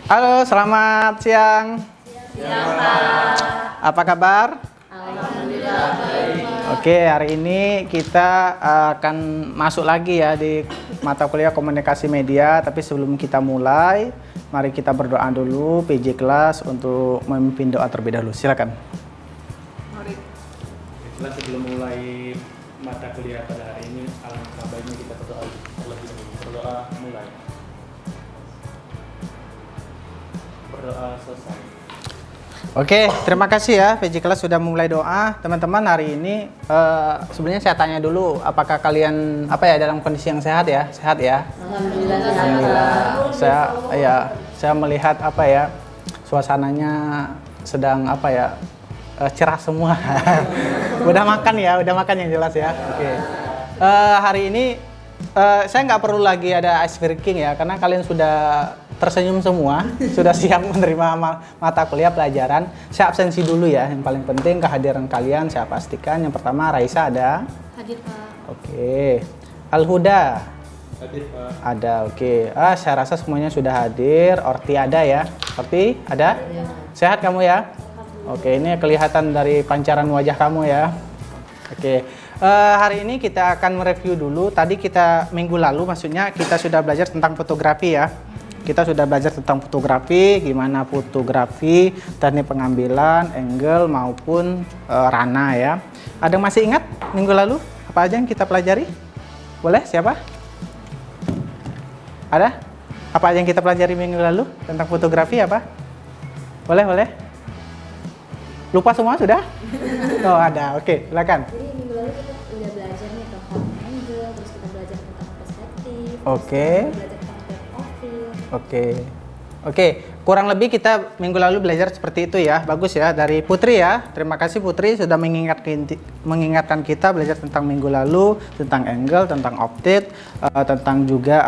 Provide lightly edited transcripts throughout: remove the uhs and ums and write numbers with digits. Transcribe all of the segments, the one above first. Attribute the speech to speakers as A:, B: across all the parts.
A: Halo, selamat siang.
B: Siang, Pak.
A: Apa kabar?
B: Alhamdulillah baik.
A: Oke, hari ini kita akan masuk lagi ya di mata kuliah komunikasi media. Tapi sebelum kita mulai, mari kita berdoa dulu PJ kelas untuk memimpin doa terlebih dahulu. Silakan.
B: Mari.
C: Kelas sebelum mulai mata kuliah pada hari ini, alangkah baiknya kita berdoa terlebih dahulu. Berdoa mulai. Berdoa selesai.
A: Oke, terima kasih ya PJ kelas sudah mulai doa. Teman-teman, hari ini sebenarnya saya tanya dulu, apakah kalian dalam kondisi yang sehat ya? Sehat ya?
B: Alhamdulillah.
A: Alhamdulillah. Saya melihat suasananya sedang cerah semua. Udah makan yang jelas ya. Oke. Hari ini saya nggak perlu lagi ada ice breaking ya, karena kalian sudah tersenyum semua, sudah siap menerima mata kuliah pelajaran. Saya absensi dulu ya, yang paling penting kehadiran kalian saya pastikan. Yang pertama, Raisa ada?
B: Hadir, Pak.
A: Oke. Al-Huda?
C: Hadir, Pak.
A: Ada, oke. Saya rasa semuanya sudah hadir. Orti ada ya? Orti ada?
B: Ya.
A: Sehat kamu ya? Oke, ini kelihatan dari pancaran wajah kamu ya. Oke. Hari ini kita akan mereview dulu. Tadi minggu lalu maksudnya kita sudah belajar tentang fotografi ya. Kita sudah belajar tentang fotografi, gimana fotografi, teknik pengambilan, angle maupun rana ya. Ada yang masih ingat minggu lalu apa aja yang kita pelajari? Boleh? Siapa? Ada? Apa aja yang kita pelajari minggu lalu tentang fotografi apa? Boleh? Lupa semua sudah? Oh ada, oke, silakan.
D: Jadi minggu lalu kita udah belajar nih tentang angle, terus kita belajar tentang perspektif,
A: Oke.
D: terus kita belajar tentang depth of field.
A: Oke, kurang lebih kita minggu lalu belajar seperti itu ya. Bagus ya, dari Putri ya. Terima kasih Putri sudah mengingatkan kita belajar tentang minggu lalu, tentang angle, tentang optik, tentang juga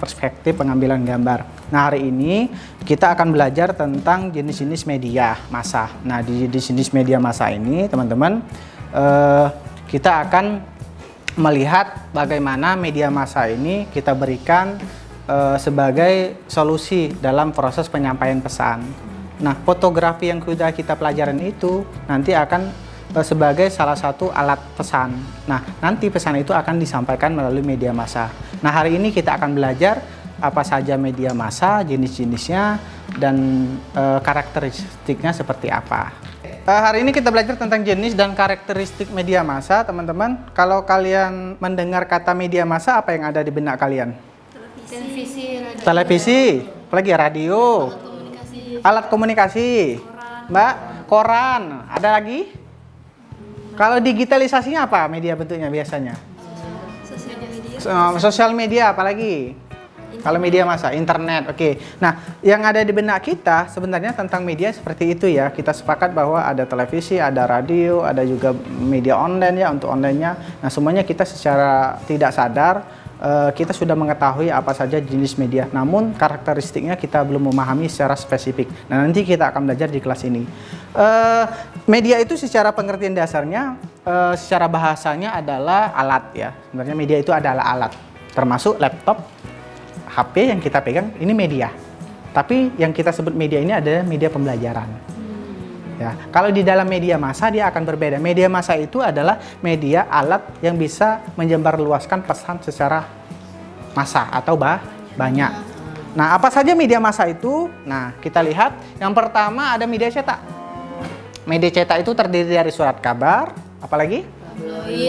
A: perspektif pengambilan gambar. Nah, hari ini kita akan belajar tentang jenis-jenis media massa. Nah, di jenis media massa ini, teman-teman, kita akan melihat bagaimana media massa ini kita berikan sebagai solusi dalam proses penyampaian pesan. Nah, fotografi yang sudah kita pelajaran itu nanti akan sebagai salah satu alat pesan. Nah, nanti pesan itu akan disampaikan melalui media massa. Nah, hari ini kita akan belajar apa saja media massa, jenis-jenisnya, dan karakteristiknya seperti apa. Hari ini kita belajar tentang jenis dan karakteristik media massa, teman-teman. Kalau kalian mendengar kata media massa, apa yang ada di benak kalian?
B: Televisi, radio.
A: Televisi, apalagi radio, alat komunikasi, Mbak, koran, ada lagi? Kalau digitalisasinya apa media bentuknya biasanya?
B: Sosial media.
A: Sosial media, apalagi? Kalau media massa, internet, oke. Nah, yang ada di benak kita sebenarnya tentang media seperti itu ya. Kita sepakat bahwa ada televisi, ada radio, ada juga media online ya untuk online-nya. Nah, semuanya kita secara tidak sadar kita sudah mengetahui apa saja jenis media, namun karakteristiknya kita belum memahami secara spesifik. Nah, nanti kita akan belajar di kelas ini. Media itu secara pengertian dasarnya, secara bahasanya adalah alat ya. Sebenarnya media itu adalah alat, termasuk laptop, HP yang kita pegang, ini media. Tapi yang kita sebut media ini adalah media pembelajaran. Ya, kalau di dalam media massa dia akan berbeda. Media massa itu adalah media alat yang bisa menyebarluaskan pesan secara massa atau banyak. Nah, apa saja media massa itu? Nah, kita lihat yang pertama ada media cetak. Media cetak itu terdiri dari surat kabar, apalagi?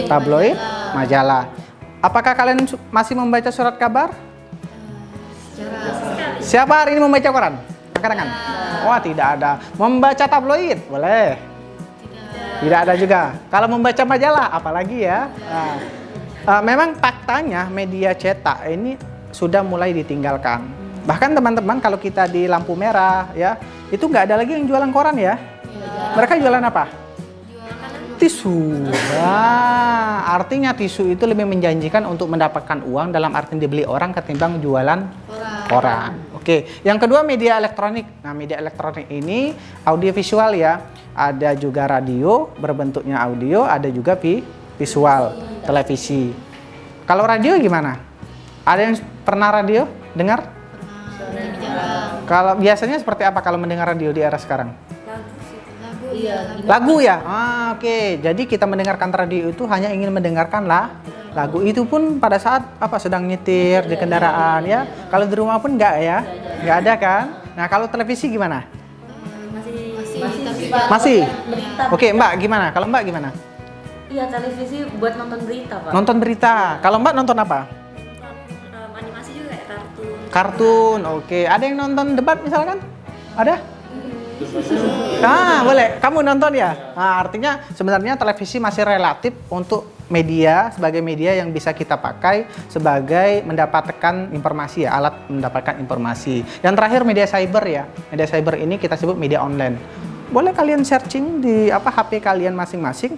A: Tabloid, majalah. Apakah kalian masih membaca surat kabar? Siapa hari ini membaca koran? Angkat tangan. Wah, tidak ada. Membaca tabloid, boleh? Tidak ada juga. Kalau membaca majalah, apalagi ya? Memang faktanya media cetak ini sudah mulai ditinggalkan. Bahkan teman-teman kalau kita di lampu merah ya, itu nggak ada lagi yang jualan koran ya. Mereka jualan apa? Tisu. Nah, artinya tisu itu lebih menjanjikan untuk mendapatkan uang dalam arti dibeli orang ketimbang jualan koran. Oke, yang kedua media elektronik. Nah, media elektronik ini audiovisual ya. Ada juga radio berbentuknya audio, ada juga visual, televisi. Kalau radio gimana? Ada yang pernah radio dengar?
B: Lebih jarang.
A: Kalau biasanya seperti apa kalau mendengar radio di era sekarang?
B: Lagu.
D: Iya,
A: Lagu ya? Oke. Jadi kita mendengarkan radio itu hanya ingin mendengarkan lagu. Itu pun pada saat sedang nyetir di kendaraan ya. Kalau di rumah pun enggak ya? Enggak ada kan? Nah, kalau televisi gimana?
B: Tapi
A: Masih?
D: berita.
A: Oke, Mbak gimana? Kalau Mbak gimana?
D: Iya, televisi buat nonton berita, Pak.
A: Nonton berita. Kalau Mbak nonton apa?
B: animasi juga ya, kartun.
A: Kartun. Oke. Ada yang nonton debat misalkan? Ada? Boleh. Kamu nonton ya? Nah, artinya sebenarnya televisi masih relatif untuk media, sebagai media yang bisa kita pakai sebagai mendapatkan informasi ya, alat mendapatkan informasi. Yang terakhir media cyber ya. Media cyber ini kita sebut media online. Boleh kalian searching di HP kalian masing-masing.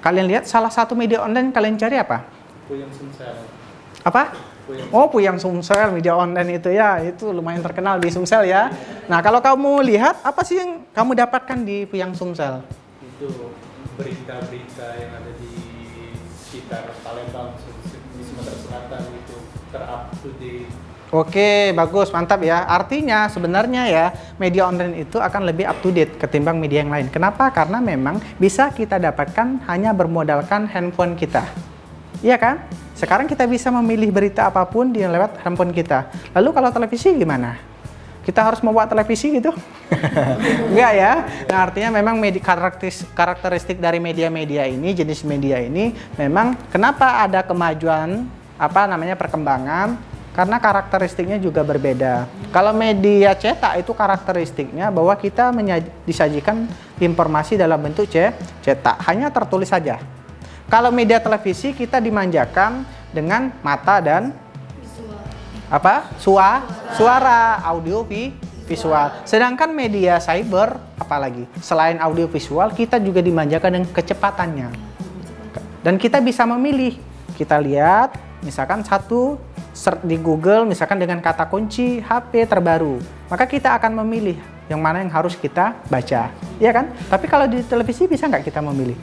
A: Kalian lihat salah satu media online kalian cari apa?
C: Puyeng Sumsel.
A: Apa? Puyeng Sumsel, media online itu ya, itu lumayan terkenal di Sumsel ya. Nah, kalau kamu lihat, apa sih yang kamu dapatkan di Puyeng Sumsel?
C: Itu berita-berita yang ada di sekitar Palembang, di Sumatera Selatan itu ter-up to date.
A: Oke, bagus, mantap ya. Artinya sebenarnya ya, media online itu akan lebih up to date ketimbang media yang lain. Kenapa? Karena memang bisa kita dapatkan hanya bermodalkan handphone kita. Iya kan? Sekarang kita bisa memilih berita apapun di lewat handphone kita. Lalu kalau televisi gimana? Kita harus membuat televisi gitu? Enggak ya? Nah, artinya memang karakteristik dari media-media ini, jenis media ini, memang kenapa ada kemajuan, perkembangan, karena karakteristiknya juga berbeda. Kalau media cetak itu karakteristiknya bahwa kita disajikan informasi dalam bentuk cetak, hanya tertulis saja. Kalau media televisi kita dimanjakan dengan mata dan suara, audio, visual. Sedangkan media cyber apalagi selain audio visual kita juga dimanjakan dengan kecepatannya. Dan kita bisa memilih. Kita lihat misalkan search di Google misalkan dengan kata kunci HP terbaru, maka kita akan memilih yang mana yang harus kita baca, iya kan? Tapi kalau di televisi bisa nggak kita memilih?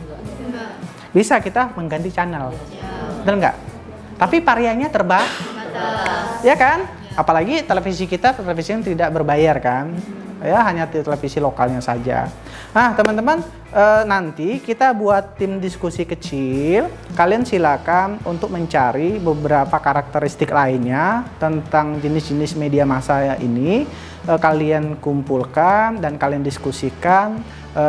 A: Bisa, kita mengganti channel, benar nggak? Tapi variannya terbatas, ya kan? Apalagi televisi yang tidak berbayar kan? Ya, hanya televisi lokalnya saja. Nah, teman-teman, nanti kita buat tim diskusi kecil. Kalian silakan untuk mencari beberapa karakteristik lainnya tentang jenis-jenis media massa ini. Kalian kumpulkan dan kalian diskusikan,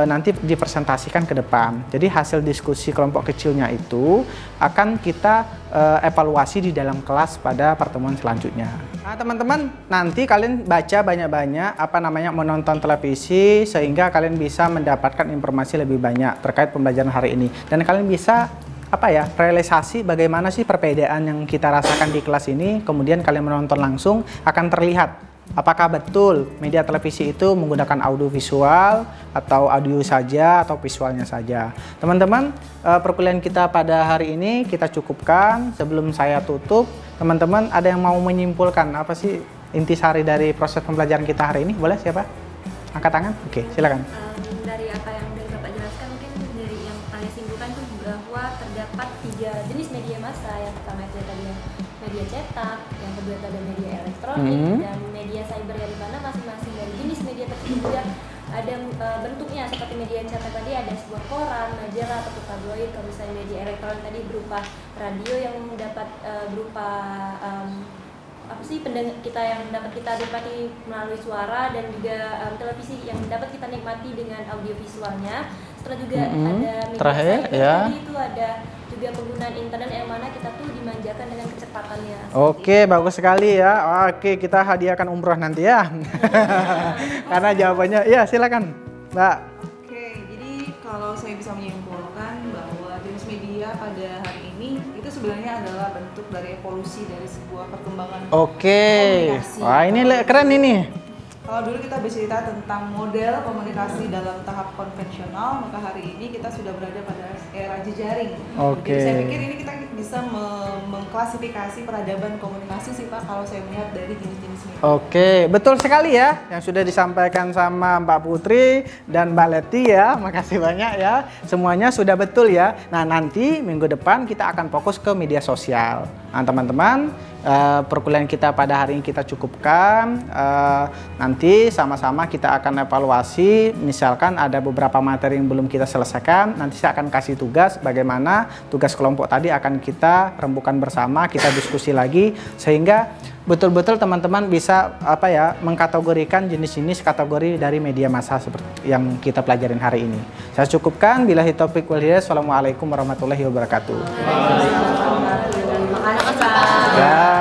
A: nanti dipresentasikan ke depan. Jadi hasil diskusi kelompok kecilnya itu akan kita evaluasi di dalam kelas pada pertemuan selanjutnya. Nah, teman-teman, nanti kalian baca banyak-banyak menonton televisi sehingga kalian bisa mendapatkan informasi lebih banyak terkait pembelajaran hari ini. Dan kalian bisa realisasi bagaimana sih perbedaan yang kita rasakan di kelas ini, kemudian kalian menonton langsung akan terlihat apakah betul media televisi itu menggunakan audio visual atau audio saja atau visualnya saja. Teman-teman, perkuliahan kita pada hari ini kita cukupkan. Sebelum saya tutup, teman-teman ada yang mau menyimpulkan apa sih intisari dari proses pembelajaran kita hari ini? Boleh siapa? Angkat tangan? Oke, silakan.
B: Dari apa yang dari Bapak jelaskan, mungkin dari yang saya simpulkan itu bahwa terdapat 3 jenis media massa. Yang pertama itu tadi media cetak, yang kedua itu ada media elektronik, dan media cyber, yang dimana masing-masing dari jenis media tersebut juga ada bentuknya. Seperti media cetak tadi ada sebuah koran, majalah, atau tabloid. Kalau misalnya media elektronik tadi berupa radio yang dapat berupa kita yang dapat kita nikmati melalui suara, dan juga televisi yang dapat kita nikmati dengan audio visualnya. Setelah juga ada media
A: terakhir
B: cyber,
A: ya.
B: tadi itu ada juga penggunaan internet yang mana kita tuh dimanjakan dengan kecepatannya.
A: Oke, bagus sekali ya. Oke, kita hadiahkan umroh nanti ya. Karena jawabannya, ya silakan, Mbak.
E: Oke, jadi kalau saya bisa menyimpulkan bahwa jenis media pada hari ini itu sebenarnya adalah bentuk dari evolusi dari sebuah perkembangan komunikasi.
A: Wah, ini keren ini.
E: Kalau dulu kita bercerita tentang model komunikasi dalam tahap konvensional, maka hari ini kita sudah berada pada era jejaring.
A: Oke.
E: Jadi saya pikir ini kita bisa mengklasifikasi peradaban komunikasi sih Pak, kalau saya melihat dari jenis-jenis media.
A: Oke, betul sekali ya yang sudah disampaikan sama Mbak Putri dan Mbak Leti ya. Makasih banyak ya. Semuanya sudah betul ya. Nah, nanti minggu depan kita akan fokus ke media sosial. Nah, teman-teman, perkuliahan kita pada hari ini kita cukupkan. Nanti sama-sama kita akan evaluasi. Misalkan ada beberapa materi yang belum kita selesaikan, nanti saya akan kasih tugas bagaimana tugas kelompok tadi akan kita rembukan bersama, kita diskusi lagi sehingga betul-betul teman-teman bisa mengkategorikan jenis-jenis kategori dari media massa seperti yang kita pelajarin hari ini. Saya cukupkan. Billahi taufiq wal hidayah. Assalamualaikum warahmatullahi wabarakatuh.
B: Makasih Pak.
A: Ya.